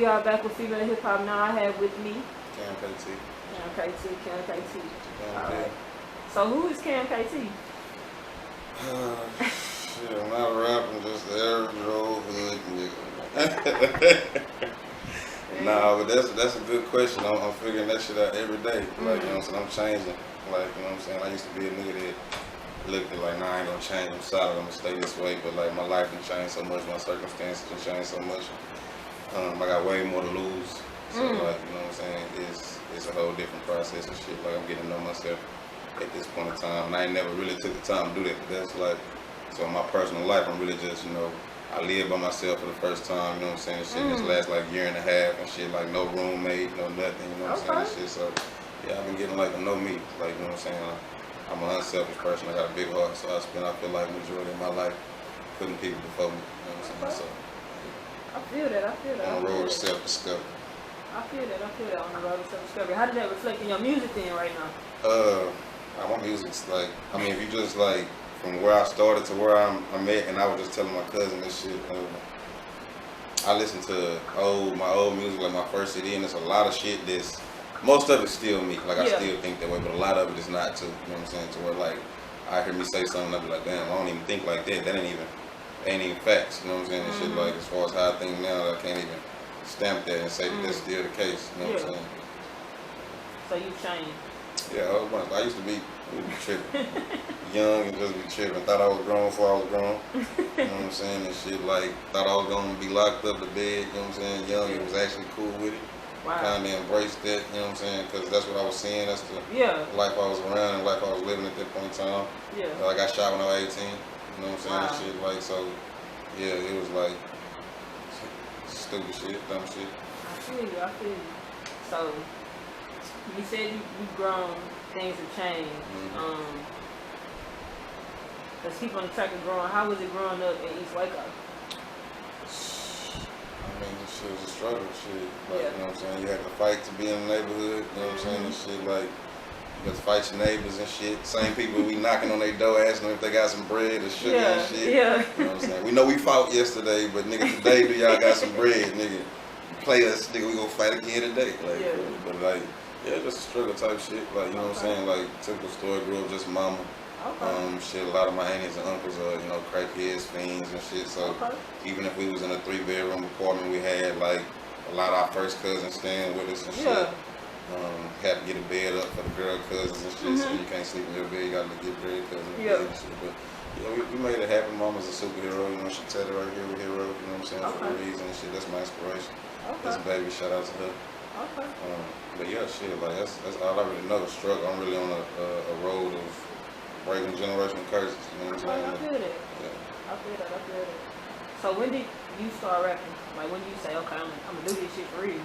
we are back with Female Hip Hop. Now I have with me Kam KT. Kam KT. Alright. So who is Kam KT? Shit, I'm not rapping, just the average old hood nigga. Nah, but that's a good question. I'm figuring that shit out every day. Like, you know what I'm saying? I'm changing. Like, you know what I'm saying? I used to be a nigga that looked at like, nah, I ain't gonna change. I'm solid. I'm gonna stay this way. But like, my life can change so much. My circumstances can change so much. I got way more to lose. So like, you know what I'm saying? It's a whole different process and shit. Like, I'm getting to know myself at this point in time. And I ain't never really took the time to do that. But that's like, so in my personal life, I'm really just, you know, I live by myself for the first time, you know what I'm saying? Shit, this last like year and a half and shit, like no roommate, no nothing, you know what I'm saying? Shit, so yeah, I've been getting like to know me, like, you know what I'm saying? I'm an unselfish person, I got a big heart, so I feel like the majority of my life putting people before me, you know what I'm saying? So I feel that. On the road to self-discovery. I feel that on the road to self-discovery. How did that reflect in your music then right now? My music's like, I mean, if you just like, from where I started to where I'm at, and I was just telling my cousin this shit. I listen to my old music, like my first CD, and there's a lot of shit that's, most of it's still me. Like I still think that way, but a lot of it is not too. You know what I'm saying? To where like I hear me say something, I be like, damn, I don't even think like that. That ain't even facts. You know what I'm saying? And shit like as far as how I think now, I can't even stamp that and say that that's still the case. You know what I'm saying? So you changed. Yeah, a whole bunch. I used to be tripping. Young and just be tripping. Thought I was grown before I was grown. You know what I'm saying? And shit like, thought I was gonna be locked up to bed, you know what I'm saying? Young and was actually cool with it. Wow. Kinda embraced that, you know what I'm saying? Because that's what I was seeing. That's the life I was around and life I was living at that point in time. Yeah. I got shot when I was 18. You know what I'm saying? Wow. And shit like, so, yeah, it was like, stupid shit, dumb shit. I feel you. So, you said you've grown, things have changed. Let's keep on the track of growing. How was it growing up in East Waco? I mean, this shit was a struggle, shit. Like, you know what I'm saying? You had to fight to be in the neighborhood, you know what I'm saying? And shit, like, you got to fight your neighbors and shit. Same people we knocking on their door asking them if they got some bread or sugar and shit. Yeah. You know what I'm saying? We know we fought yesterday, but nigga, today, do y'all got some bread, nigga? Play us, nigga, we gonna fight again today. Like, but like, yeah, just a struggle type shit. Like, you know what I'm saying? Like, typical story, grew up just mama. Shit, a lot of my aunties and uncles are, you know, crackheads, fiends and shit. So even if we was in a 3-bedroom apartment, we had like a lot of our first cousins staying with us and shit. Had to get a bed up for the girl cousins and shit, so you can't sleep in your bed, you gotta get bed cousins and shit. But yeah, we made it happen. Mama's a superhero, you know, she said it right here, we're hero, you know what I'm saying, for a reason and shit. That's my inspiration. This baby, shout out to her. But yeah, shit, like that's all I really know, the struggle. I'm really on a road of breaking generational curses, you know what I'm saying? I feel that. Yeah. I feel that. So when did you start rapping? Like when did you say, okay, I'm gonna do this shit for real?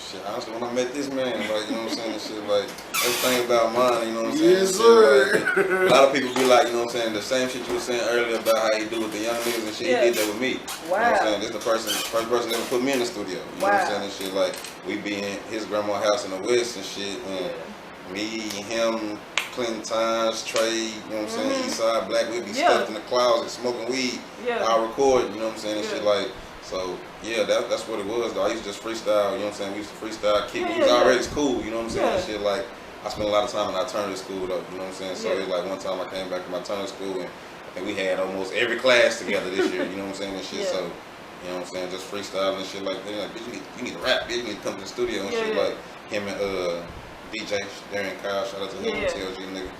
Shit, honestly, when I met this man, like, you know what I'm saying, and shit, like, everything about mine, you know what I'm saying? Yes, sir. Like, a lot of people be like, you know what I'm saying, the same shit you were saying earlier about how he do with the young niggas and shit, he did that with me. Wow. You know what I'm saying? This the first person that ever put me in the studio. You know what I'm saying? And shit, like, we be in his grandma's house in the West and shit, and me, him, Clinton Times, Trey, you know what I'm saying, Eastside Black, we'd be stuffed in the closet smoking weed. I'll record, you know what I'm saying, and shit, like, so, yeah, that's what it was, though. I used to just freestyle, you know what I'm saying? We used to freestyle, kick it. It was already cool, you know what I'm saying? And shit, like, I spent a lot of time in alternative school, though, you know what I'm saying? So, it was like one time I came back from alternative school, and I think we had almost every class together this year, you know what I'm saying? And shit, so, you know what I'm saying? Just freestyling and shit like that. Like, bitch, you need to rap, bitch, you need to come to the studio and shit, like, him and, DJ, Darren Kyle, shout out to him, TLG nigga.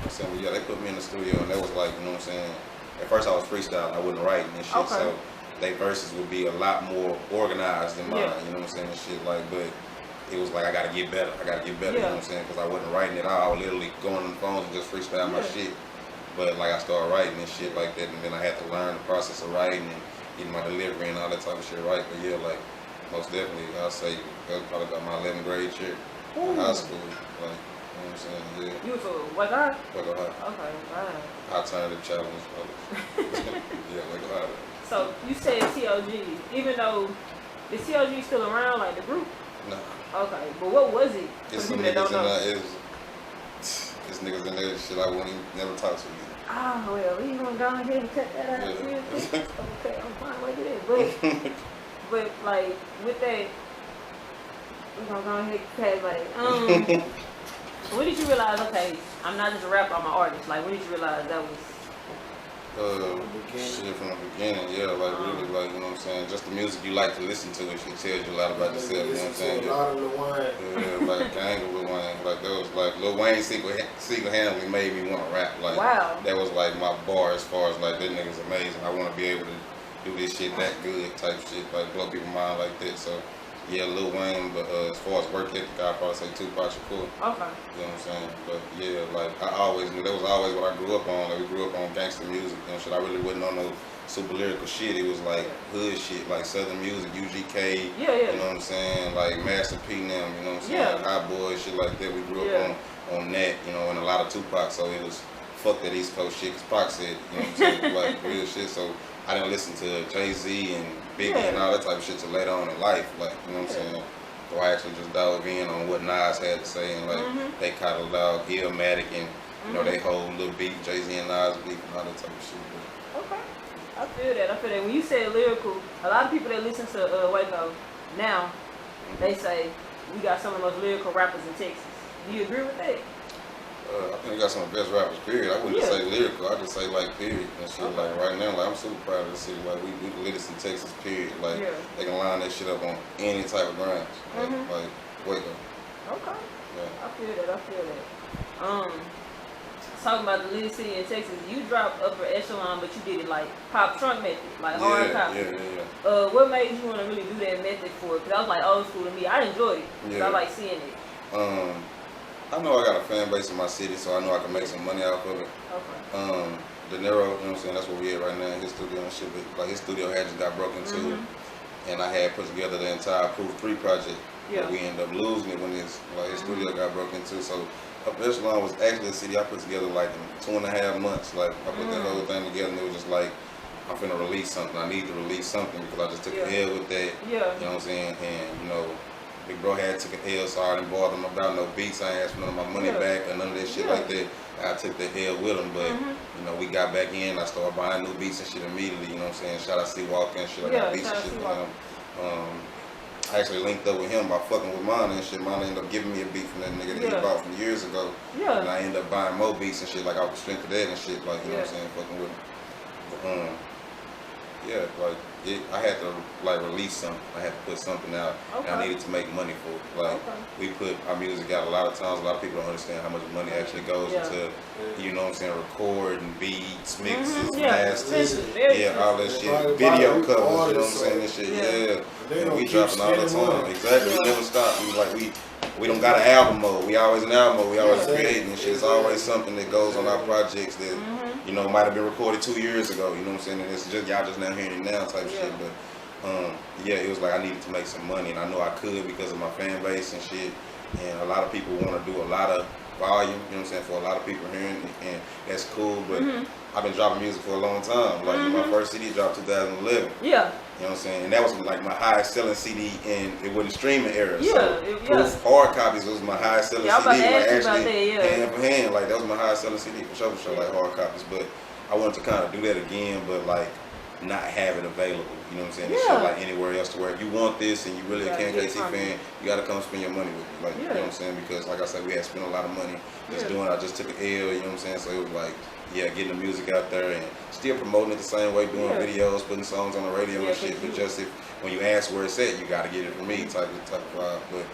I'm saying, but yeah, they put me in the studio, and that was like, you know what I'm saying? At first I was freestyling, I wasn't writing and shit, so they verses would be a lot more organized than mine, you know what I'm saying, and shit, like, but it was like, I gotta get better, you know what I'm saying, because I wasn't writing it all, I would literally go on the phones and just freestyle my shit, but like, I started writing and shit like that, and then I had to learn the process of writing and getting my delivery and all that type of shit right, but yeah, like, most definitely, I'll say, that was probably about my 11th grade year in high school, like, you know what I'm saying, yeah. You was a what high? Waco High. Okay, wow. Alternative challenge, yeah, Waco High. So you said TLG, even though is TLG still around, like the group? No. Okay, but what was it? It's some niggas in there. It's niggas in there. Shit, I won't even never talk to you. Ah, well, we gonna go ahead and cut that out. Okay, I'm fine like that. But like with that, we're gonna go ahead and like when did you realize, okay, I'm not just a rapper, I'm an artist? Like, when did you realize that was? Shit from the beginning, yeah, like really, like, you know what I'm saying, just the music you like to listen to, it tells you a lot about yourself, you know what I'm saying? A lot of Lil Wayne. Yeah, like gang with Lil Wayne, like that was like Lil Wayne single-handedly made me want to rap, like that was like my bar as far as like that nigga's amazing. I want to be able to do this shit that good type shit, like blow people's mind like that. So yeah, Lil Wayne, but as far as work ethic, I'd probably say Tupac Shakur. Okay. You know what I'm saying? But yeah, like I always knew that was always what I grew up on. Like we grew up on gangster music and shit. I really wasn't on no super lyrical shit. It was like hood shit, like Southern music, UGK. Yeah. You know what I'm saying? Like Master P them. You know what I'm saying? Hot Boys, shit like that. We grew up on that. You know, and a lot of Tupac. So it was fuck that East Coast shit. Cause Pac said, you know what I'm saying? Like real shit. So I didn't listen to Jay-Z and Biggie and all that type of shit till later on in life. Like, you know what I'm saying? So I actually just dove in on what Nas had to say and like they catalog Illmatic and you know they whole little beat, Jay-Z and Nas beat and all that type of shit. But. Okay. I feel that. When you say lyrical, a lot of people that listen to Waco now, they say we got some of the most lyrical rappers in Texas. Do you agree with that? I think we got some of the best rappers, period. I wouldn't say lyrical, I just say like period and shit. Like right now, like I'm super proud of the city. Like we the latest in Texas, period. Like they can line that shit up on any type of grounds. Like Waco. Okay. Yeah. I feel that. Talking about the little city in Texas, you dropped Upper Echelon, but you did it like pop trunk method, like hard copy. Yeah. What made you want to really do that method for it? Because I was like old school to me. I enjoyed it. Cause I like seeing it. I know I got a fan base in my city, so I know I can make some money off of it. Okay. De Niro, you know what I'm saying, that's where we at right now in his studio and shit, but like his studio had just got broken into, and I had put together the entire Proof 3 project, but we ended up losing it when his studio got broken into, so Upper Echelon was actually a city I put together like in 2.5 months, like I put that whole thing together and it was just like, I'm finna release something, I need to release something because I just took a L with that, you know what I'm saying, and you know, Big Bro had took an L, so I didn't bother him about no beats. I ain't asked for none of my money back or none of that shit like that. I took the L with him, but you know, we got back in. I started buying new beats and shit immediately. You know what I'm saying? Shout out to Waco and shit. I got beats and shit for him. I actually linked up with him by fucking with Mana and shit. Mana ended up giving me a beat from that nigga that he bought from years ago. And I ended up buying more beats and shit, like off the strength of that and shit. Like, you know what I'm saying? Fucking with him. But, yeah, like I had to like release something. I had to put something out, and I needed to make money for it. Like we put our music out a lot of times. A lot of people don't understand how much money actually goes into, you know what I'm saying, recording, beats, mixes, masters, all that shit, video covers. You know what I'm saying? That shit, And we dropping all the time. Exactly. We never stop. We don't got an album mode. We always in album mode. We always creating and shit. It's always something that goes on our projects that, you know, might have been recorded 2 years ago. You know what I'm saying? And it's just y'all just now hearing it now type shit. But it was like I needed to make some money, and I know I could because of my fan base and shit. And a lot of people want to do a lot of volume. You know what I'm saying? For a lot of people hearing it, and that's cool. But I've been dropping music for a long time. Like my first CD dropped 2011. You know what I'm saying? And that was like my highest selling CD in it wasn't streaming era. Proof hard copies was my highest selling CD. Like actually hand for hand. Like that was my highest selling CD for sure, like hard copies. But I wanted to kind of do that again, but like not have it available. You know what I'm saying? It's shit like anywhere else to where if you want this and you really a Kam KT fan, you gotta come spend your money with me. Like you know what I'm saying? Because like I said, we had spent a lot of money just doing it. I just took an L, you know what I'm saying? So it was like getting the music out there and still promoting it the same way, doing videos, putting songs on the radio and shit. But just when you ask where it's at, you gotta get it from me type of vibe. But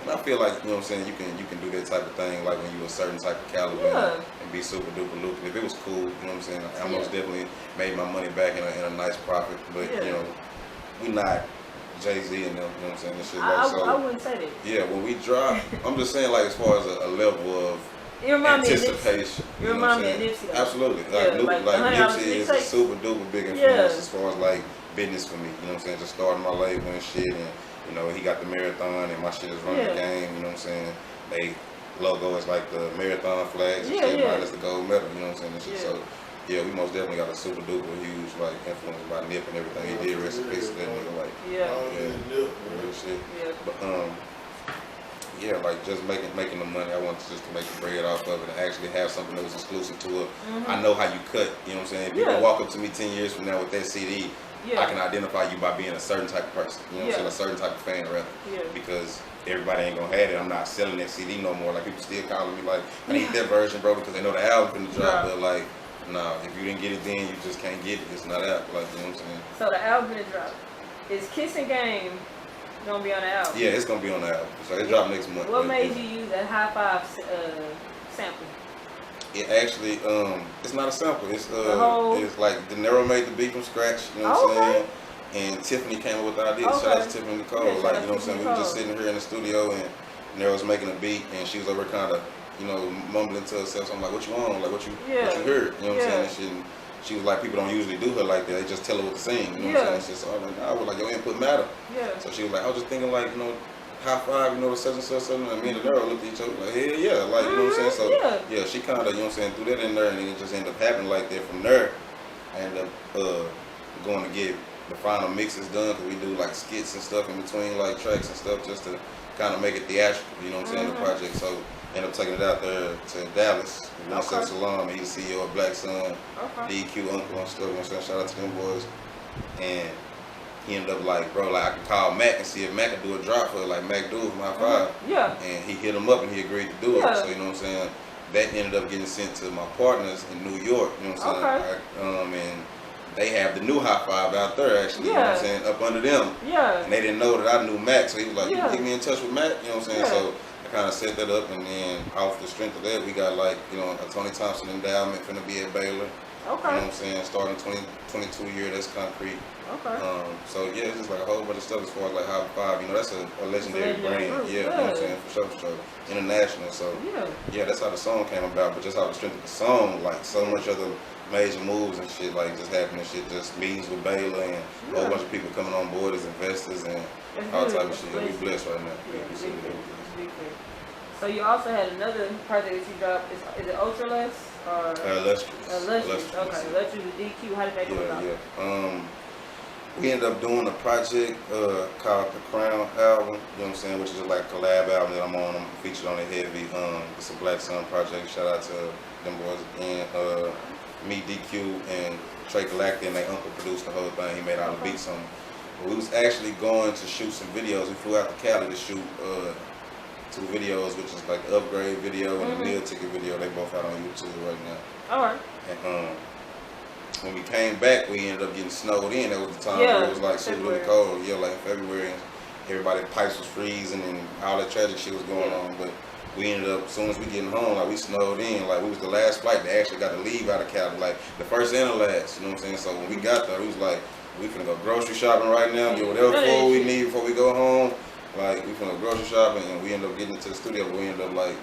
I feel like, you know what I'm saying, you can do that type of thing like when you a certain type of caliber and be super duper lucrative. It was cool, you know what I'm saying? I most definitely made my money back in a nice profit, but you know, we not Jay-Z and them, you know what I'm saying? This shit like so. I wouldn't say that. Yeah, when we drop, I'm just saying like as far as a level of anticipation. You remind me of Nipsey. Absolutely. Like Nipsey is a super duper big influence as far as like business for me. You know what I'm saying? Just starting my label and shit, and you know he got the marathon and my shit is running the game. You know what I'm saying? They logo is like the marathon flags and shit minus the gold medal. You know what I'm saying? And shit. So we most definitely got a super duper huge like influence by Nip and everything he did. Rest in peace to that nigga. Like real shit. But like just making the money. I wanted just to make the bread off of it and actually have something that was exclusive to it. I know how you cut, you know what I'm saying? If you can walk up to me 10 years from now with that CD, I can identify you by being a certain type of person. You know what I'm saying? A certain type of fan, rather. Yeah. Because everybody ain't gonna have it. I'm not selling that CD no more. Like, people still calling me like, I need that version, bro, because they know the album finna drop. But like, nah, if you didn't get it then, you just can't get it. It's not out. Like, you know what I'm saying? So the album is dropped. Is Kissing Game gonna be on the album? Yeah, it's gonna be on the album. So it dropped next month. What made you use that high five sample? It actually, it's not a sample. It's it's like De Niro made the beat from scratch. You know what I'm saying? And Tiffany came up with the idea. Shout out to Tiffany Nicole. Yeah, like, you know what I'm saying? We were just sitting here in the studio and De Niro was making a beat and she was over kind of, you know, mumbling to herself. So I'm like, what you on? Like, what you heard? You know what I'm saying? And she was like, people don't usually do her like that. They just tell her what to sing. You know what I'm saying? So I was like, nah, I was like, your input matter. So she was like, I was just thinking like, you know, high five, you know, such and such, and me and the girl looked at each other like, hell yeah, like, you know what I'm saying? So, yeah, she kind of, you know what I'm saying, threw that in there, and then it just ended up happening like that. From there, I ended up going to get the final mixes done, because we do, like, skits and stuff in between, like, tracks and stuff, just to kind of make it theatrical, you know what I'm saying, the project. So, ended up taking it out there to Dallas, Echelon, he's the CEO of Black Sun, DQ Uncle and stuff, you know what I'm saying, shout out to them boys. And he ended up like, bro, like, I could call Mac and see if Mac could do a drop for it, like Mac do with my five. And he hit him up and he agreed to do it. So, you know what I'm saying? That ended up getting sent to my partners in New York, you know what I'm saying? And they have the new high five out there, actually, you know what I'm saying, up under them. And they didn't know that I knew Mac, so he was like, you get me in touch with Mac, you know what I'm saying? So I kind of set that up, and then off the strength of that, we got, like, you know, a Tony Thompson endowment finna be at Baylor. You know what I'm saying? Starting 2022 year, that's concrete. So yeah, it's just like a whole bunch of stuff as far as like high five. You know, that's a legendary brand. You know what I'm saying? For sure. International. So yeah, that's how the song came about. But just how the strength of the song, like so much other major moves and shit, like just happening. Shit, just meetings with Baylor and a whole bunch of people coming on board as investors and all type of shit. We blessed right now. So you also had another project that you dropped. Is it Ultraless or Illustrious? Okay, Illustrious with DQ. How did that go about? We ended up doing a project called the Crown album, you know what I'm saying, which is like a collab album that I'm on. I'm featured on it heavy. It's a Black Sun project. Shout out to them boys again. Me, DQ, and Trey Galactic, and their uncle produced the whole thing. He made all the beats on it. But we was actually going to shoot some videos. We flew out to Cali to shoot 2 videos, which is like the Upgrade video and the meal ticket video. They both out on YouTube right now. And when we came back, we ended up getting snowed in. That was the time where it was like super really cold. Yeah, like in February, and everybody's pipes was freezing and all that tragic shit was going on. But we ended up, as soon as we getting home, like we snowed in. Like we was the last flight that actually got to leave out of Cali, like the first and the last. You know what I'm saying? So when we got there, we was like, we finna go grocery shopping right now, get whatever food we need before we go home. Like we finna go grocery shopping, and we ended up getting into the studio. But we ended up like,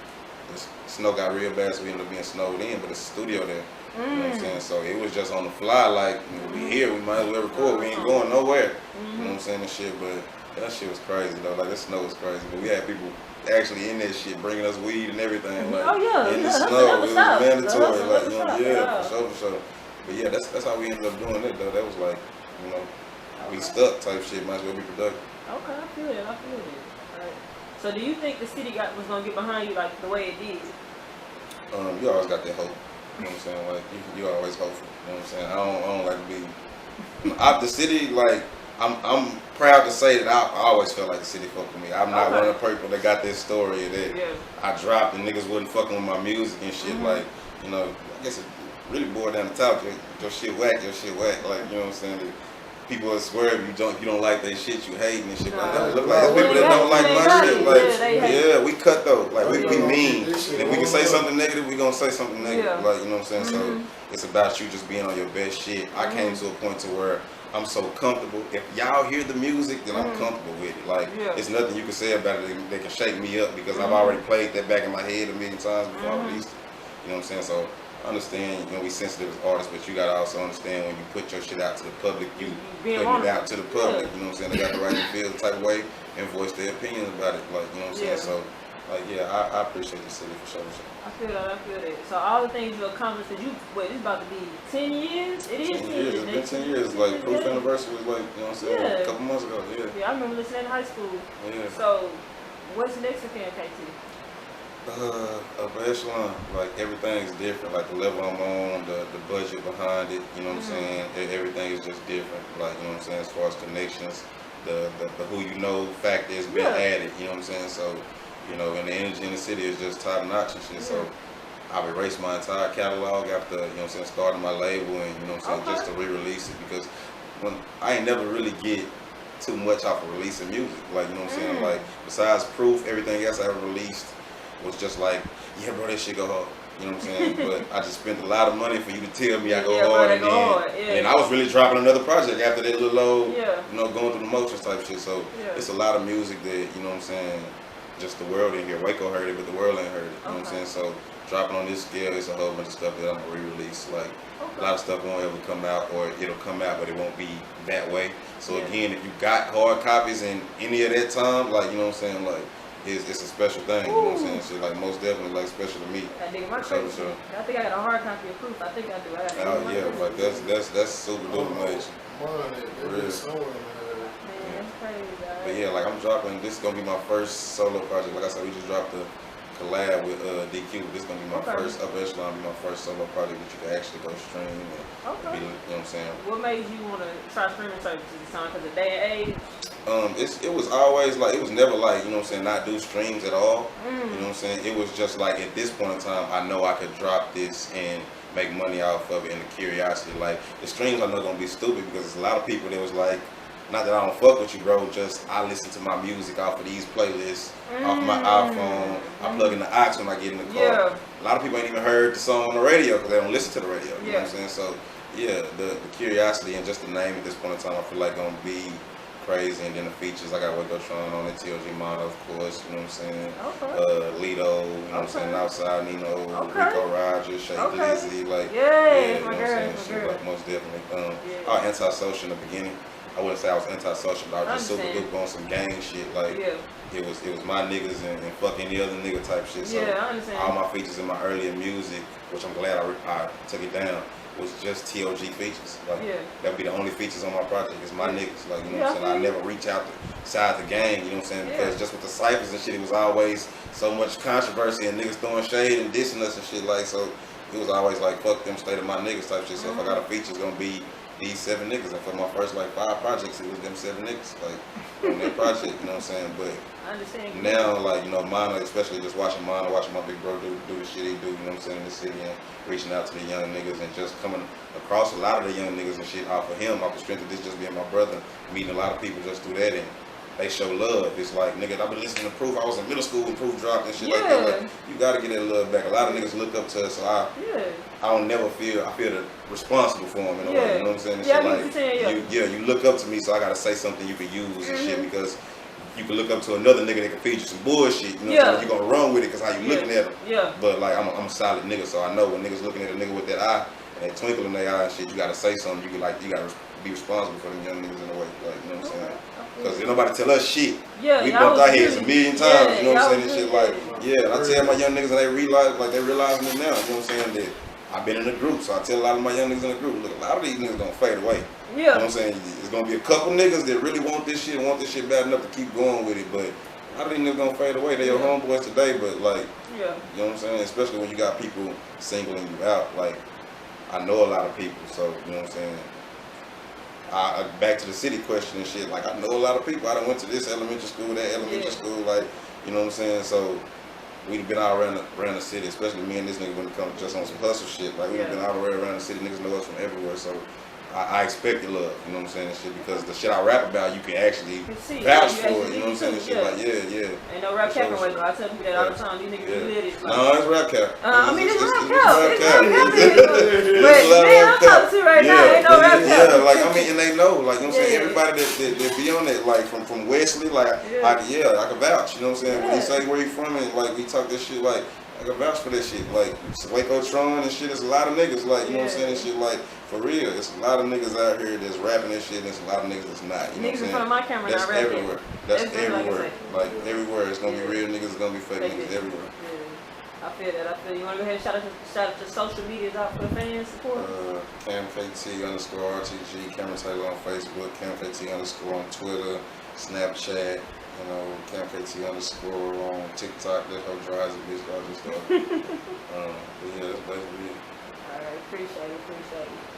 the snow got real bad, so we ended up being snowed in. But it's a studio there. You know what I'm saying? So it was just on the fly, like, we here, we might as well record, we ain't going nowhere. You know what I'm saying, and shit, but that shit was crazy though, like that snow was crazy. But we had people actually in that shit bringing us weed and everything, like, in the snow, it was mandatory, like, you know, for sure. But yeah, that's how we ended up doing it though. That was like, you know, we stuck type shit, might as well be productive. Okay, I feel it. Right. So do you think the city was gonna get behind you like the way it did? You always got that hope. You know what I'm saying? Like, you always hopeful. You know what I'm saying? I don't like to be... the city, like, I'm proud to say that I always felt like the city fucked with me. I'm not one of the people that got this story that I dropped and niggas wasn't fucking with my music and shit. Like, you know, I guess it really boiled down to top. Your shit whack. Like, you know what I'm saying? People will swear if you don't like their shit, you hating and shit. But look like there's people that don't like my shit. Like, we cut though. Like we mean. If we can say something negative, we gonna say something negative. Like, you know what I'm saying? So it's about you just being on your best shit. I came to a point to where I'm so comfortable. If y'all hear the music, then I'm comfortable with it. Like, it's nothing you can say about it that can shake me up, because I've already played that back in my head a million times before I released it. You know what I'm saying? So I understand, you know, we sensitive as artists, but you gotta also understand when you put your shit out to the public, you putting it out to the public. You know what I'm saying? They got the right to feel the type of way and voice their opinions about it. Like, you know what I'm saying? So, like, yeah, I appreciate the city for sure. I feel that. So all the things you accomplished, it's about to be 10 years? It is 10 years. It's been 10 years. Like, Proof Anniversary was like, you know what I'm saying, a couple months ago. Yeah, I remember listening in high school. Yeah. So, what's next for Kam KT? Up Echelon, like everything's different. Like the level I'm on, the budget behind it, you know what I'm saying? Everything is just different. Like, you know what I'm saying, as far as connections, the who you know factor has been added, you know what I'm saying? So, you know, and the energy in the city is just top notch and shit. So I've erased my entire catalog after, you know what I'm saying, starting my label and, you know what I'm saying, just to re-release it, because when I ain't never really get too much off of releasing music. Like, you know what I'm saying? Like, besides Proof, everything else I ever released was just like, yeah, bro, that shit go hard. You know what I'm saying? But I just spent a lot of money for you to tell me I go hard, and I was really dropping another project after that little old, you know, going through the motions type shit. So it's a lot of music that, you know what I'm saying, just the world in here. Waco heard it, but the world ain't heard it. You know what I'm saying? So dropping on this scale, it's a whole bunch of stuff that I'm gonna re-release. Like a lot of stuff won't ever come out, or it'll come out, but it won't be that way. So again, if you got hard copies in any of that time, like, you know what I'm saying, like, it's a special thing, you know what I'm saying? Shit, like, most definitely, like, special to me. I think my crazy. I think I got a hard copy of Proof. I think I do. Oh yeah, like that's super duper much. Man, that's crazy, guys. But yeah, like, I'm dropping. This is gonna be my first solo project. Like I said, we just dropped a collab with DQ. This is gonna be my first Up Echelon, be my first solo project that you can actually go stream and be, you know what I'm saying? What made you want to try streaming services this time? Because of day and age? It was always like, it was never like, you know what I'm saying, not do streams at all. You know what I'm saying? It was just like, at this point in time, I know I could drop this and make money off of it, and the curiosity. Like, the streams are not gonna be stupid, because there's a lot of people that was like, not that I don't fuck with you, bro, just I listen to my music off of these playlists, off my iPhone. I plug in the aux when I get in the car. A lot of people ain't even heard the song on the radio because they don't listen to the radio. You know what I'm saying? So, yeah, the curiosity and just the name at this point in time, I feel like gonna be crazy. And then the features, I got Waco on it, TLG Mono, of course, you know what I'm saying? Lido, you know what I'm saying? Outside Nino, Rico Rogers, Shay Glizzy, like, you know what I'm saying? Like, most definitely. I was antisocial in the beginning. I wouldn't say I was antisocial, but I was just super duper on some gang shit. Like, it was my niggas and fuck any other nigga type shit. So I understand. all my features in my earlier music, which I'm glad I took it down, was just TOG features. Like, that would be the only features on my project. It's my niggas. Like, you know what I'm saying? I never reach out outside the gang, you know what I'm saying? Because just with the ciphers and shit, it was always so much controversy and niggas throwing shade and dissing us and shit. Like, so it was always like, fuck them, stay to my niggas type shit. So if I got a feature, it's gonna be these 7 niggas, and for my first like 5 projects, it was them 7 niggas, like, on that project, you know what I'm saying? But I understand. Now, like, you know, Mono, especially just watching Mono, watching my big bro do the shit he do, you know what I'm saying, in the city, and reaching out to the young niggas and just coming across a lot of the young niggas and shit off of him, off the strength of this just being my brother, meeting a lot of people just through that, and they show love. It's like, nigga, I've been listening to Proof. I was in middle school when Proof dropped and shit like that. Like, you gotta get that love back. A lot of niggas look up to us, so I don't never feel responsible for them in a way. You know what I'm saying? And shit, you look up to me, so I gotta say something you can use and shit, because you can look up to another nigga that can feed you some bullshit. You know what I'm saying? You're gonna run with it because how you looking at them. But like, I'm a solid nigga, so I know when niggas looking at a nigga with that eye and that twinkle in their eye and shit, you gotta say something. You gotta be responsible for them young niggas in a way. Like, you know what I'm saying? Because ain't nobody tell us shit. We bumped our heads a million times, you know what I'm saying? And shit like, and I tell my young niggas and they realize me now, you know what I'm saying? That I've been in a group, so I tell a lot of my young niggas in the group, look, a lot of these niggas gonna fade away. You know what I'm saying? There's gonna be a couple niggas that really want this shit bad enough to keep going with it, but a lot of these niggas gonna fade away. They your homeboys today, but like, you know what I'm saying? Especially when you got people singling you out. Like, I know a lot of people, so, you know what I'm saying? Back to the city question and shit, like, I know a lot of people. I done went to this elementary school, that elementary school, like, you know what I'm saying? So we've been all around the city, especially me and this nigga when it comes just on some hustle shit. Like, we've been all around the city, niggas know us from everywhere, so I expected love, you know what I'm saying, and shit, because the shit I rap about, you can actually vouch for it, you know what I'm saying, and shit, like, Ain't no rap cap away, though. I tell people that all the time, these niggas be lit. Like, no, it's rap cap. I mean, it's rap cap. But, man, I'm talking to right now, ain't no rap cap. Yeah, like, I mean, and they know, like, you know what I'm saying, everybody that be on it, like, from Wesley, like, I can vouch, you know what I'm saying, when he say where he from, and, like, we talk this shit, like, I can vouch for that shit, like, Waco Tron and shit, there's a lot of niggas, like, you know what I'm saying, and shit, like, for real, there's a lot of niggas out here that's rapping that shit, and there's a lot of niggas that's not, you know what I'm saying? In front of my camera, that's everywhere. That's everywhere. Like, everywhere, it's gonna be real niggas, it's gonna be fake niggas everywhere. I feel that, You wanna go ahead and shout out your social medias out for the fans support? Kam KT _RTG, Cameron Taylor on Facebook, Kam KT _ on Twitter, Snapchat, you know, Kam KT underscore on TikTok. That whole drives a bitch, all this stuff. But yeah, that's basically it. All right, appreciate it.